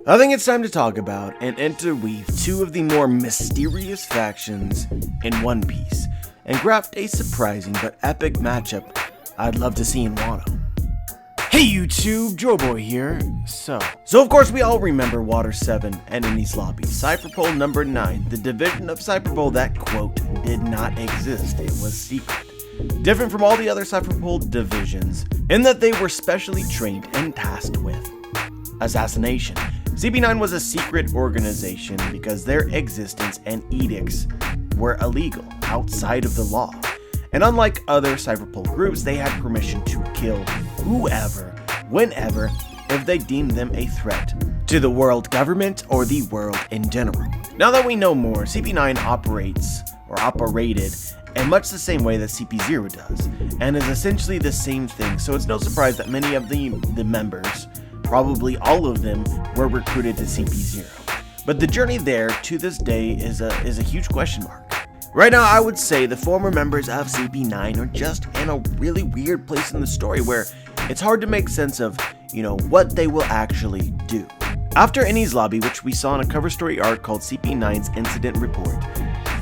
I think it's time to talk about and interweave two of the more mysterious factions in One Piece, and craft a surprising but epic matchup I'd love to see in Wano. Hey YouTube, Joeboy here. So of course we all remember Water 7 and Enies Lobby, Cypherpole number 9, the division of Cypherpole that, quote, did not exist, it was secret. Different from all the other Cypherpole divisions, in that they were specially trained and tasked with assassination. CP9 was a secret organization because their existence and edicts were illegal, outside of the law. And unlike other Cypherpole groups, they had permission to kill whoever, whenever, if they deemed them a threat to the world government or the world in general. Now that we know more, CP9 operated in much the same way that CP0 does, and is essentially the same thing, so it's no surprise that many of the members, probably all of them, were recruited to CP0. But the journey there to this day is a huge question mark. Right now, I would say the former members of CP9 are just in a really weird place in the story where it's hard to make sense of, what they will actually do. After Enies Lobby, which we saw in a cover story arc called CP9's Incident Report,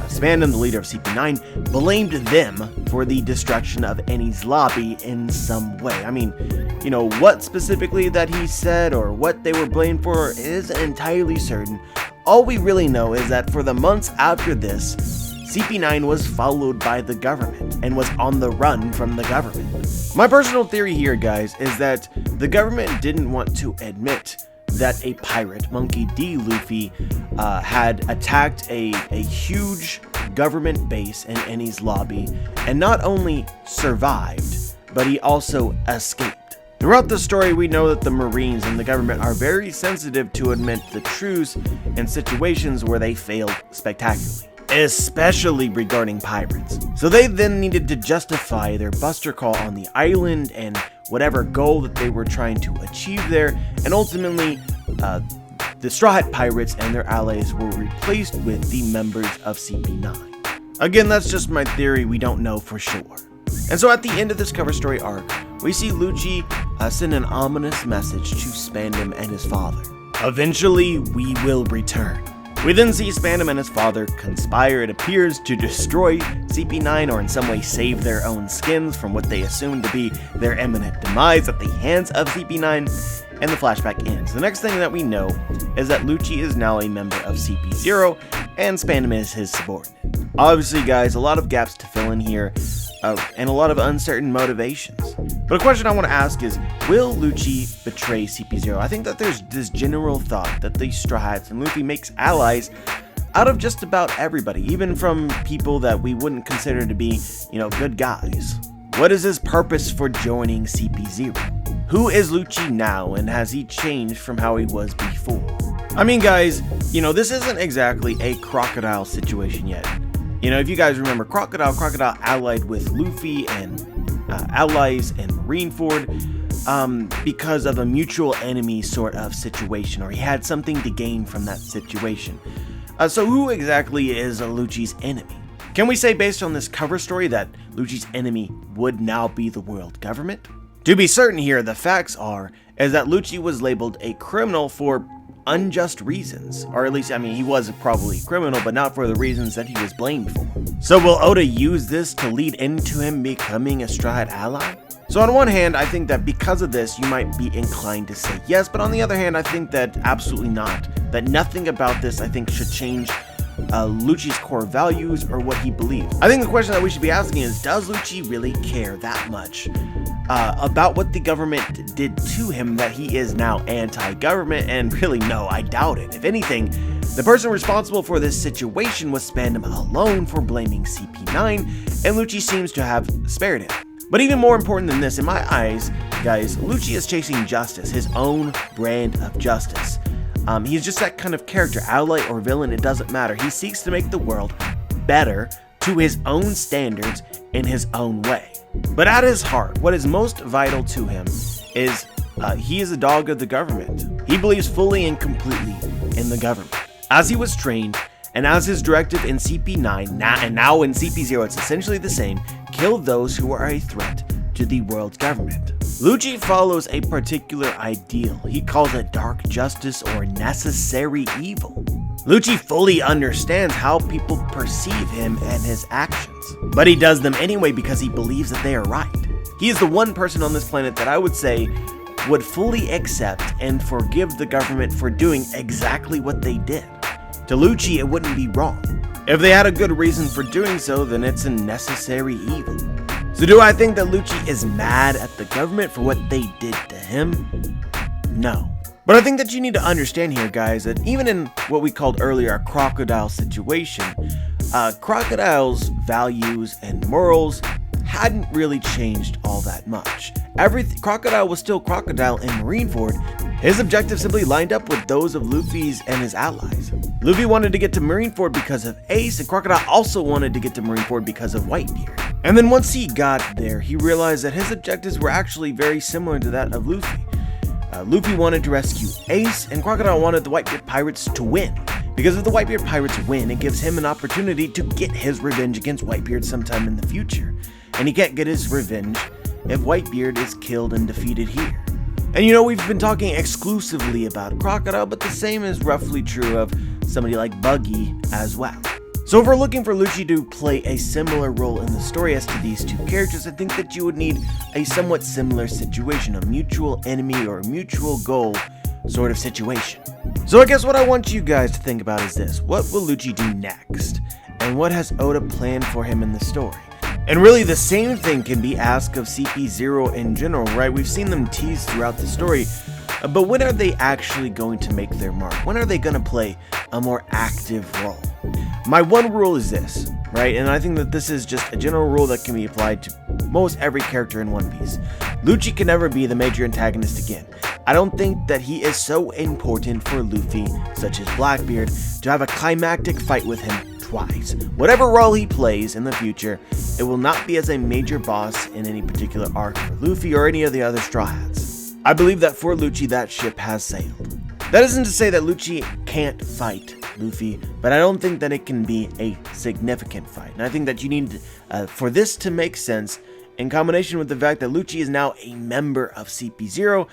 Spandam, the leader of CP9, blamed them for the destruction of Enies Lobby in some way. I mean, what specifically that he said or what they were blamed for isn't entirely certain. All we really know is that for the months after this, CP9 was followed by the government and was on the run from the government. My personal theory here, guys, is that the government didn't want to admit that a pirate, Monkey D. Luffy, had attacked a huge government base in Enies Lobby and not only survived, but he also escaped. Throughout the story, we know that the Marines and the government are very sensitive to admit the truths in situations where they failed spectacularly, especially regarding pirates. So they then needed to justify their buster call on the island and whatever goal that they were trying to achieve there, and ultimately the Straw Hat Pirates and their allies were replaced with the members of CP9. Again, that's just my theory, we don't know for sure. And so at the end of this cover story arc, we see Lucci send an ominous message to Spandam and his father. Eventually, we will return. We then see Spandam and his father conspire, it appears, to destroy CP9 or in some way save their own skins from what they assume to be their imminent demise at the hands of CP9, and the flashback ends. The next thing that we know is that Lucci is now a member of CP0 and Spandam is his subordinate. Obviously, guys, a lot of gaps to fill in here and a lot of uncertain motivations. But a question I want to ask is, will Lucci betray CP0? I think that there's this general thought that the Straw Hats and Luffy makes allies out of just about everybody, even from people that we wouldn't consider to be, good guys. What is his purpose for joining CP0? Who is Lucci now, and has he changed from how he was before? I mean, guys, this isn't exactly a Crocodile situation yet. If you guys remember, Crocodile allied with Luffy and allies in Marineford because of a mutual enemy sort of situation, or he had something to gain from that situation. So who exactly is Lucci's enemy? Can we say based on this cover story that Lucci's enemy would now be the world government? To be certain here, the facts is that Lucci was labeled a criminal for unjust reasons, or at least, he was probably a criminal, but not for the reasons that he was blamed for. So will Oda use this to lead into him becoming a Straw Hat ally? So on one hand, I think that because of this, you might be inclined to say yes, but on the other hand, I think that absolutely not. That nothing about this, I think, should change Lucci's core values or what he believes. I think the question that we should be asking is, does Lucci really care that much about what the government did to him that he is now anti-government? And really, no, I doubt it. If anything, the person responsible for this situation was Spandam alone for blaming CP9, and Lucci seems to have spared him. But even more important than this, in my eyes, guys, Lucci is chasing justice, his own brand of justice. He's just that kind of character, ally or villain, it doesn't matter. He seeks to make the world better to his own standards in his own way. But at his heart, what is most vital to him is he is a dog of the government. He believes fully and completely in the government. As he was trained, and as his directive in CP9, and now in CP0, it's essentially the same, kill those who are a threat to the world's government. Lucci follows a particular ideal. He calls it dark justice or necessary evil. Lucci fully understands how people perceive him and his actions, but he does them anyway because he believes that they are right. He is the one person on this planet that I would say would fully accept and forgive the government for doing exactly what they did. To Lucci, it wouldn't be wrong. If they had a good reason for doing so, then it's a necessary evil. So do I think that Lucci is mad at the government for what they did to him? No. But I think that you need to understand here, guys, that even in what we called earlier a crocodile situation, Crocodile's values and morals hadn't really changed all that much. Crocodile was still Crocodile in Marineford. His objectives simply lined up with those of Luffy's and his allies. Luffy wanted to get to Marineford because of Ace, and Crocodile also wanted to get to Marineford because of Whitebeard. And then once he got there, he realized that his objectives were actually very similar to that of Luffy. Luffy wanted to rescue Ace, and Crocodile wanted the Whitebeard pirates to win. Because if the Whitebeard pirates win, it gives him an opportunity to get his revenge against Whitebeard sometime in the future. And he can't get his revenge if Whitebeard is killed and defeated here. And you know, we've been talking exclusively about Crocodile, but the same is roughly true of somebody like Buggy as well. So if we're looking for Lucci to play a similar role in the story as to these two characters, I think that you would need a somewhat similar situation, a mutual enemy or mutual goal sort of situation. So I guess what I want you guys to think about is this: what will Lucci do next? And what has Oda planned for him in the story? And really the same thing can be asked of CP0 in general, right? We've seen them tease throughout the story, but when are they actually going to make their mark? When are they going to play a more active role? My one rule is this, right? And I think that this is just a general rule that can be applied to most every character in One Piece. Lucci can never be the major antagonist again. I don't think that he is so important for Luffy, such as Blackbeard, to have a climactic fight with him twice. Whatever role he plays in the future, it will not be as a major boss in any particular arc for Luffy or any of the other Straw Hats. I believe that for Lucci, that ship has sailed. That isn't to say that Lucci can't fight Luffy, but I don't think that it can be a significant fight. And I think that you need, for this to make sense, in combination with the fact that Lucci is now a member of CP0,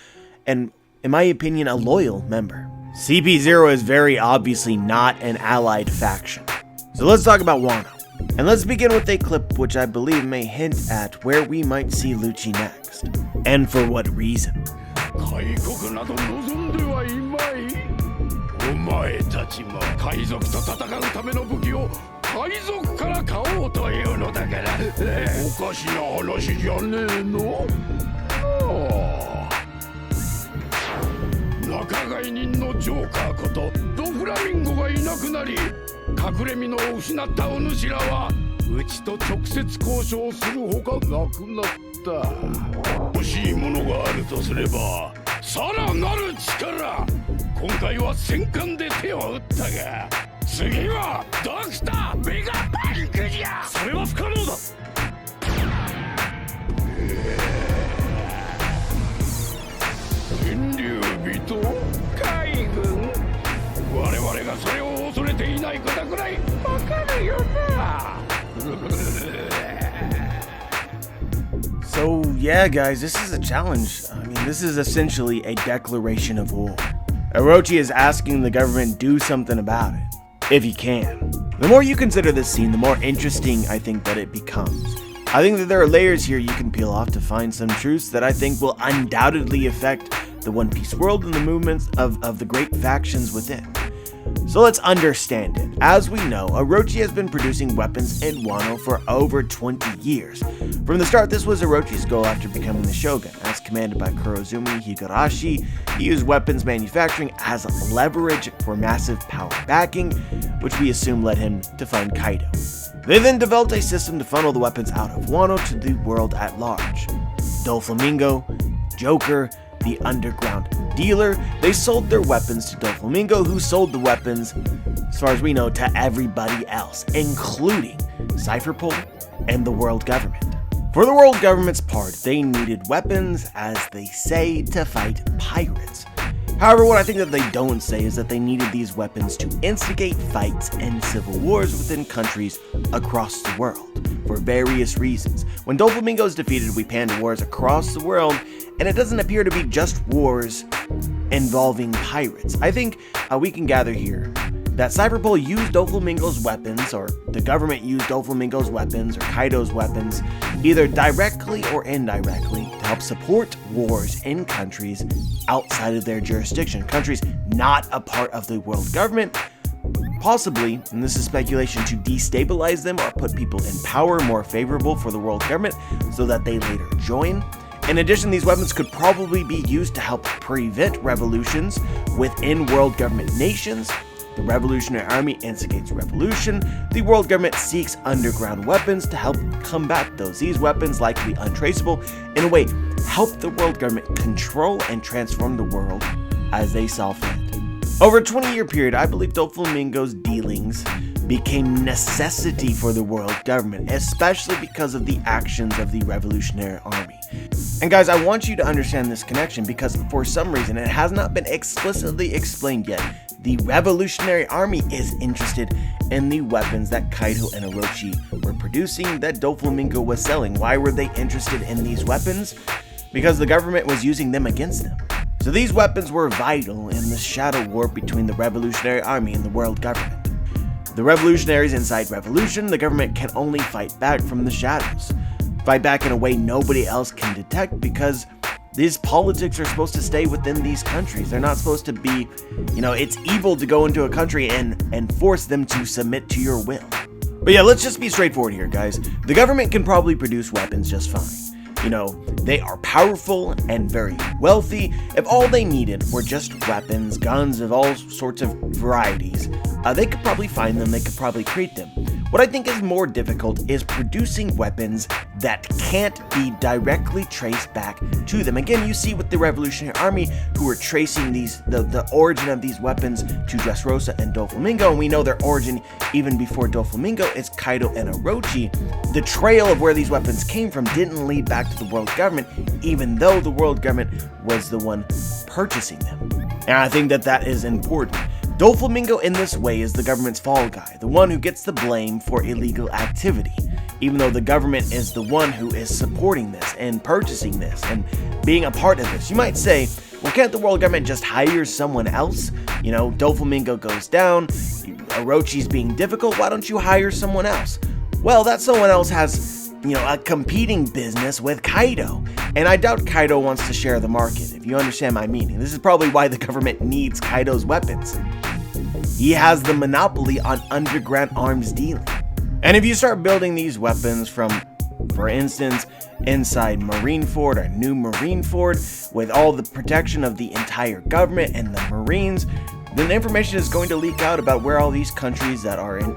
and in my opinion, a loyal member. CP0 is very obviously not an allied faction. So let's talk about Wano. And let's begin with a clip which I believe may hint at where we might see Lucci next. And for what reason. お前たちも海賊と戦うための武器を海賊から買おうというのだからおかしな話じゃねえの仲買人のジョーカーことドフラミンゴがいなくなり隠れ身の失ったお主らはうちと直接交渉するほかなくなった欲しいものがあるとすればさらなる力今回は戦艦で手を打ったが次はドクターメガパンクじゃそれは不可能だ天竜人海軍我々がそれを恐れていないことくらいわかるよなSo yeah guys, this is a challenge. I mean, this is essentially a declaration of war. Orochi is asking the government do something about it, if he can. The more you consider this scene, the more interesting I think that it becomes. I think that there are layers here you can peel off to find some truths that I think will undoubtedly affect the One Piece world and the movements of the great factions within. So let's understand it. As we know, Orochi has been producing weapons in Wano for over 20 years. From the start, this was Orochi's goal after becoming the Shogun. As commanded by Kurozumi Higurashi, he used weapons manufacturing as leverage for massive power backing, which we assume led him to fund Kaido. They then developed a system to funnel the weapons out of Wano to the world at large. Doflamingo, Joker, the underground dealer, they sold their weapons to Doflamingo, who sold the weapons, as far as we know, to everybody else, including Cypherpole and the world government. For the world government's part, they needed weapons, as they say, to fight pirates. However, what I think that they don't say is that they needed these weapons to instigate fights and civil wars within countries across the world for various reasons. When Doflamingo is defeated, we pan to wars across the world, and it doesn't appear to be just wars involving pirates. I think we can gather here that Cyberpol used Doflamingo's weapons, or the government used Doflamingo's weapons, or Kaido's weapons, either directly or indirectly, to help support wars in countries outside of their jurisdiction, countries not a part of the world government, possibly, and this is speculation, to destabilize them or put people in power more favorable for the world government so that they later join. In addition, these weapons could probably be used to help prevent revolutions within world government nations. The Revolutionary Army instigates revolution. The world government seeks underground weapons to help combat those. These weapons, likely untraceable, in a way, help the world government control and transform the world as they saw fit. Over a 20-year period, I believe Doflamingo's dealings became necessity for the world government, especially because of the actions of the Revolutionary Army. And guys, I want you to understand this connection because for some reason it has not been explicitly explained yet. The Revolutionary Army is interested in the weapons that Kaido and Orochi were producing that Doflamingo was selling. Why were they interested in these weapons? Because the government was using them against them. So these weapons were vital in the shadow war between the Revolutionary Army and the world government. The revolutionaries incite revolution. The government can only fight back from the shadows. Fight back in a way nobody else can detect because these politics are supposed to stay within these countries. They're not supposed to be, it's evil to go into a country and force them to submit to your will. But yeah, let's just be straightforward here, guys. The government can probably produce weapons just fine. They are powerful and very wealthy. If all they needed were just weapons, guns of all sorts of varieties, they could probably find them, they could probably create them. What I think is more difficult is producing weapons that can't be directly traced back to them. Again, you see with the Revolutionary Army who are tracing the origin of these weapons to Dressrosa and Doflamingo, and we know their origin even before Doflamingo is Kaido and Orochi. The trail of where these weapons came from didn't lead back to the world government, even though the world government was the one purchasing them. And I think that is important. Doflamingo in this way is the government's fall guy, the one who gets the blame for illegal activity, even though the government is the one who is supporting this and purchasing this and being a part of this. You might say, well, can't the world government just hire someone else? Doflamingo goes down, Orochi's being difficult, why don't you hire someone else? Well, that someone else has, a competing business with Kaido. And I doubt Kaido wants to share the market, if you understand my meaning. This is probably why the government needs Kaido's weapons. He has the monopoly on underground arms dealing. And if you start building these weapons from, for instance, inside Marineford or New Marineford, with all the protection of the entire government and the Marines, then information is going to leak out about where all these countries that are in,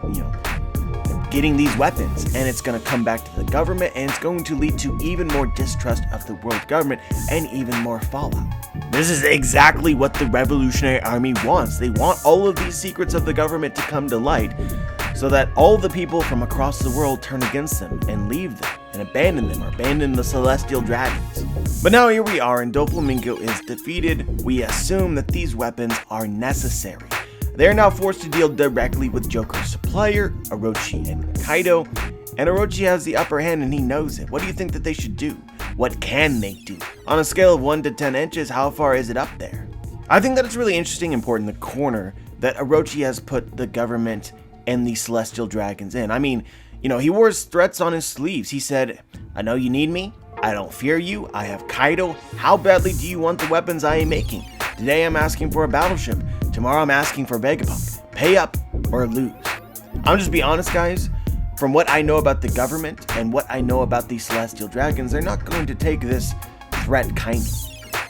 getting these weapons, and it's going to come back to the government, and it's going to lead to even more distrust of the world government and even more fallout. This is exactly what the Revolutionary Army wants. They want all of these secrets of the government to come to light so that all the people from across the world turn against them and leave them and abandon them or abandon the Celestial Dragons. But now here we are and Doflamingo is defeated. We assume that these weapons are necessary. They are now forced to deal directly with Joker's supplier, Orochi and Kaido, and Orochi has the upper hand and he knows it. What do you think that they should do? What can they do? On a scale of 1 to 10 inches, how far is it up there? I think that it's really interesting and important the corner that Orochi has put the government and the Celestial Dragons in. I mean, he wore his threats on his sleeves. He said, I know you need me. I don't fear you. I have Kaido. How badly do you want the weapons I am making? Today I'm asking for a battleship. Tomorrow I'm asking for Vegapunk. Pay up or lose. I'm just be honest, guys. From what I know about the government and what I know about the Celestial Dragons, they're not going to take this threat kindly.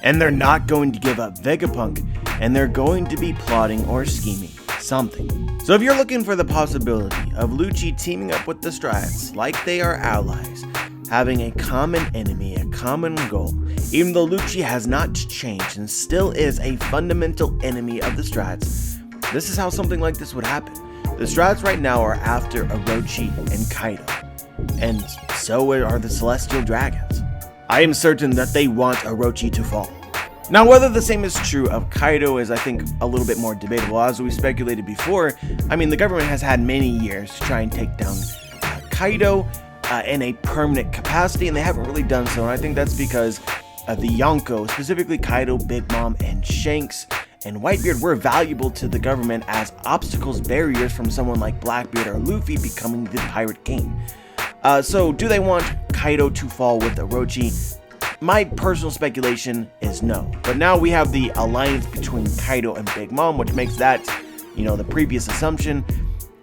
And they're not going to give up Vegapunk, and they're going to be plotting or scheming something. So if you're looking for the possibility of Lucci teaming up with the Strats like they are allies, having a common enemy, a common goal, even though Lucci has not changed and still is a fundamental enemy of the Strats, this is how something like this would happen. The Strats right now are after Orochi and Kaido, and so are the Celestial Dragons. I am certain that they want Orochi to fall. Now, whether the same is true of Kaido is, I think, a little bit more debatable. As we speculated before, the government has had many years to try and take down Kaido in a permanent capacity, and they haven't really done so, and I think that's because the Yonko, specifically Kaido, Big Mom, and Shanks, and Whitebeard were valuable to the government as obstacles, barriers from someone like Blackbeard or Luffy becoming the Pirate King. So do they want Kaido to fall with Orochi? My personal speculation is no. But now we have the alliance between Kaido and Big Mom, which makes that, the previous assumption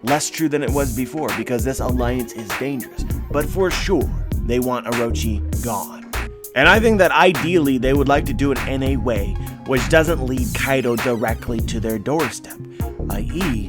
less true than it was before, because this alliance is dangerous. But for sure, they want Orochi gone. And I think that ideally they would like to do it in a way which doesn't lead Kaido directly to their doorstep, i.e.,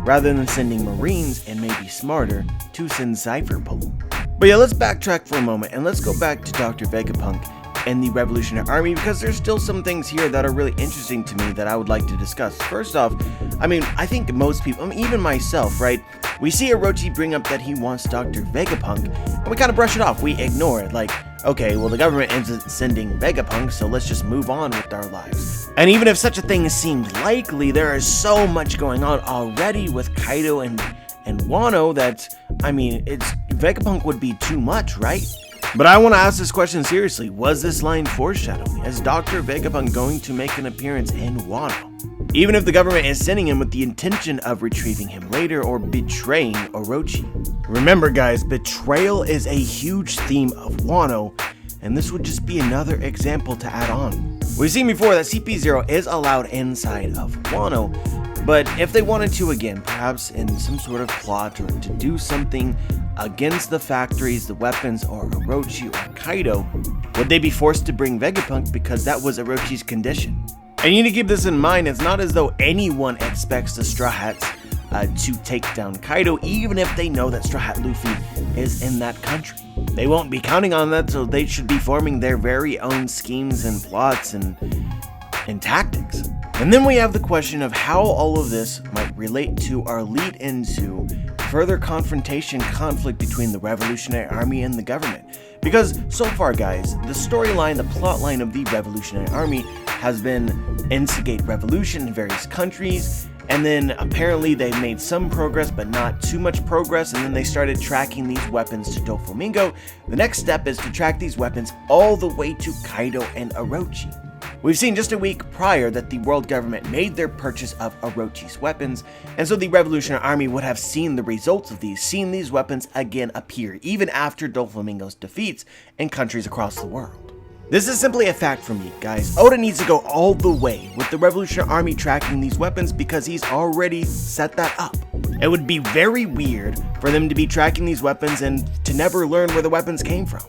rather than sending Marines, and maybe smarter, to send Cypher Pole. But yeah, let's backtrack for a moment and let's go back to Dr. Vegapunk and the Revolutionary Army, because there's still some things here that are really interesting to me that I would like to discuss. First off, I think most people, even myself, right? We see Orochi bring up that he wants Dr. Vegapunk, and we kind of brush it off. We ignore it, like, okay, well, the government isn't sending Vegapunk, so let's just move on with our lives. And even if such a thing seemed likely, there is so much going on already with Kaido and Wano that, Vegapunk would be too much, right? But I want to ask this question seriously. Was this line foreshadowing? Is Dr. Vegapunk going to make an appearance in Wano? Even if the government is sending him with the intention of retrieving him later or betraying Orochi. Remember guys, betrayal is a huge theme of Wano, and this would just be another example to add on. We've seen before that CP0 is allowed inside of Wano, but if they wanted to again, perhaps in some sort of plot or to do something against the factories, the weapons, or Orochi or Kaido, would they be forced to bring Vegapunk because that was Orochi's condition? And you need to keep this in mind, it's not as though anyone expects the Straw Hats to take down Kaido, even if they know that Straw Hat Luffy is in that country. They won't be counting on that, so they should be forming their very own schemes and plots and tactics. And then we have the question of how all of this might relate to or lead into further conflict between the Revolutionary Army and the government. Because so far guys, the storyline, the plotline of the Revolutionary Army has been instigate revolution in various countries, and then apparently they made some progress but not too much progress, and then they started tracking these weapons to Doflamingo. The next step is to track these weapons all the way to Kaido and Orochi. We've seen just a week prior that the world government made their purchase of Orochi's weapons, and so the Revolutionary Army would have seen the results of these, seen these weapons again appear, even after Doflamingo's defeats in countries across the world. This is simply a fact for me, guys. Oda needs to go all the way with the Revolutionary Army tracking these weapons because he's already set that up. It would be very weird for them to be tracking these weapons and to never learn where the weapons came from.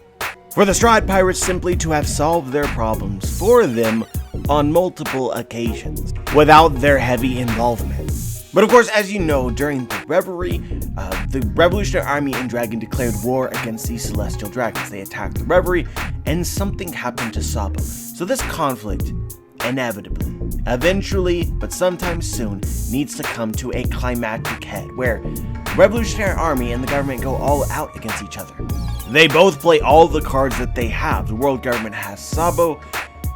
For the Straw Hat Pirates simply to have solved their problems for them on multiple occasions, without their heavy involvement. But of course, as you know, during the Reverie, the Revolutionary Army in Dragon declared war against the Celestial Dragons. They attacked the Reverie, and something happened to Sabo. So this conflict, inevitably, eventually, but sometime soon, needs to come to a climactic head, where the Revolutionary Army and the government go all out against each other. They both play all the cards that they have. The world government has Sabo,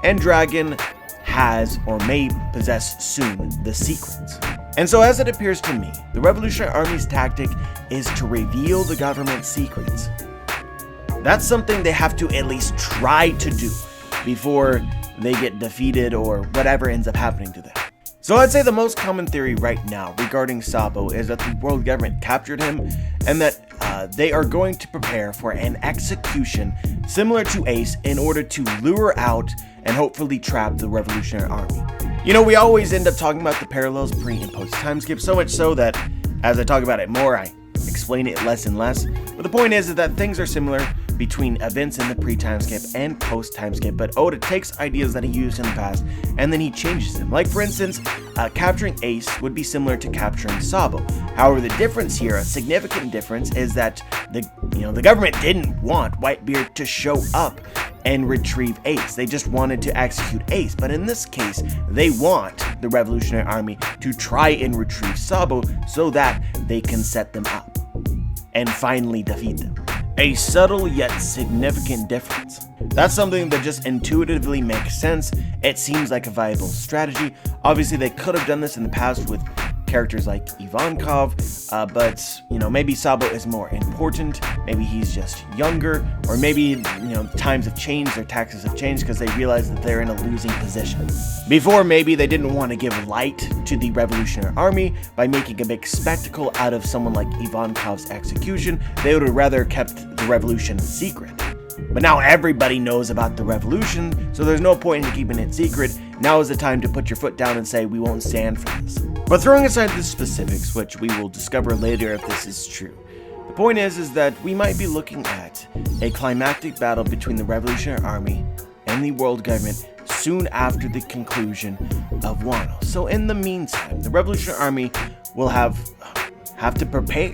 and Dragon has or may possess soon the secrets. And so as it appears to me, the Revolutionary Army's tactic is to reveal the government's secrets. That's something they have to at least try to do before they get defeated or whatever ends up happening to them. So I'd say the most common theory right now regarding Sabo is that the world government captured him and that they are going to prepare for an execution similar to Ace in order to lure out and hopefully trap the Revolutionary Army. You know, we always end up talking about the parallels pre and post time skip, so much so that as I talk about it more, I explain it less and less. But the point is that things are similar between events in the pre-time skip and post-time skip, but Oda takes ideas that he used in the past and then he changes them. Like for instance, capturing Ace would be similar to capturing Sabo. However, the difference here, a significant difference, is that the government didn't want Whitebeard to show up and retrieve Ace. They just wanted to execute Ace. But in this case, they want the Revolutionary Army to try and retrieve Sabo so that they can set them up and finally defeat them. A subtle yet significant difference. That's something that just intuitively makes sense. It seems like a viable strategy. Obviously, they could have done this in the past with characters like Ivankov, but maybe Sabo is more important. Maybe he's just younger, or maybe times have changed, their taxes have changed because they realize that they're in a losing position. Before, maybe they didn't want to give light to the Revolutionary Army by making a big spectacle out of someone like Ivankov's execution. They would have rather kept the revolution secret. But now everybody knows about the revolution, so there's no point in keeping it secret. Now is the time to put your foot down and say, we won't stand for this. But throwing aside the specifics, which we will discover later if this is true, the point is that we might be looking at a climactic battle between the Revolutionary Army and the world government soon after the conclusion of Wano. So in the meantime, the Revolutionary Army will have to prepare.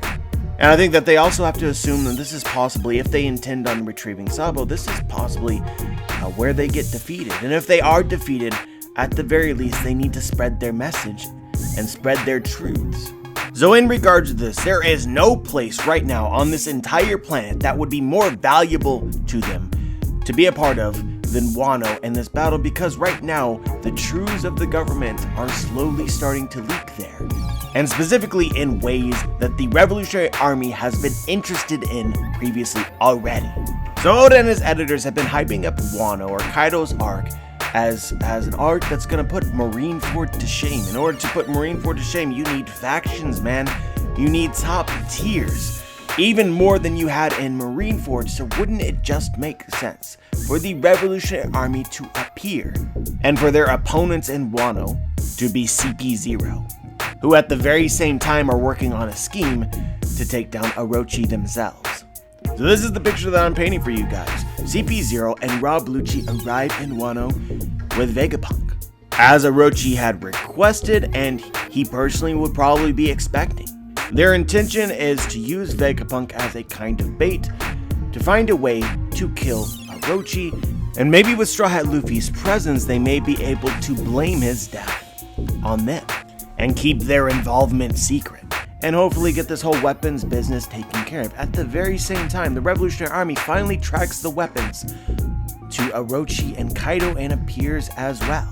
And I think that they also have to assume that this is possibly, if they intend on retrieving Sabo, this is possibly where they get defeated. And if they are defeated, at the very least, they need to spread their message and spread their truths. So in regards to this, there is no place right now on this entire planet that would be more valuable to them to be a part of than Wano in this battle, because right now, the truths of the government are slowly starting to leak there. And specifically in ways that the Revolutionary Army has been interested in previously already. So Oda and his editors have been hyping up Wano, or Kaido's arc, as an arc that's gonna put Marineford to shame. In order to put Marineford to shame, you need factions, man. You need top tiers. Even more than you had in Marineford, so wouldn't it just make sense for the Revolutionary Army to appear, and for their opponents in Wano to be CP0, who at the very same time are working on a scheme to take down Orochi themselves. So this is the picture that I'm painting for you guys. CP0 and Rob Lucci arrive in Wano with Vegapunk, as Orochi had requested and he personally would probably be expecting. Their intention is to use Vegapunk as a kind of bait to find a way to kill Orochi, and maybe with Straw Hat Luffy's presence they may be able to blame his death on them and keep their involvement secret, and hopefully get this whole weapons business taken care of. At the very same time, the Revolutionary Army finally tracks the weapons to Orochi and Kaido and appears as well.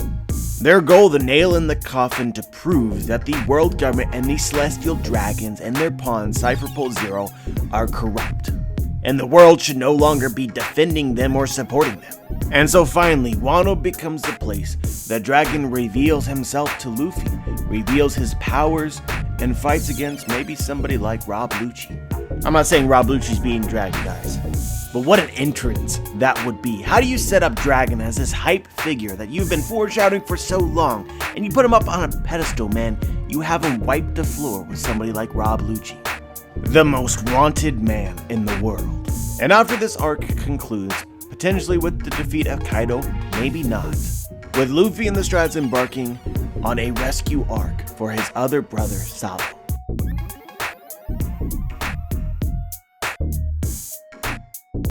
Their goal, the nail in the coffin to prove that the world government and the Celestial Dragons and their pawn, Cypherpole Zero, are corrupt, and the world should no longer be defending them or supporting them. And so finally, Wano becomes the place that Dragon reveals himself to Luffy, reveals his powers, and fights against maybe somebody like Rob Lucci. I'm not saying Rob Lucci's being Dragon, guys, but what an entrance that would be. How do you set up Dragon as this hype figure that you've been foreshadowing for so long, and you put him up on a pedestal, man? You have him wipe the floor with somebody like Rob Lucci, the most wanted man in the world. And after this arc concludes, potentially with the defeat of Kaido, maybe not, with Luffy and the Strats embarking on a rescue arc for his other brother, Sabo.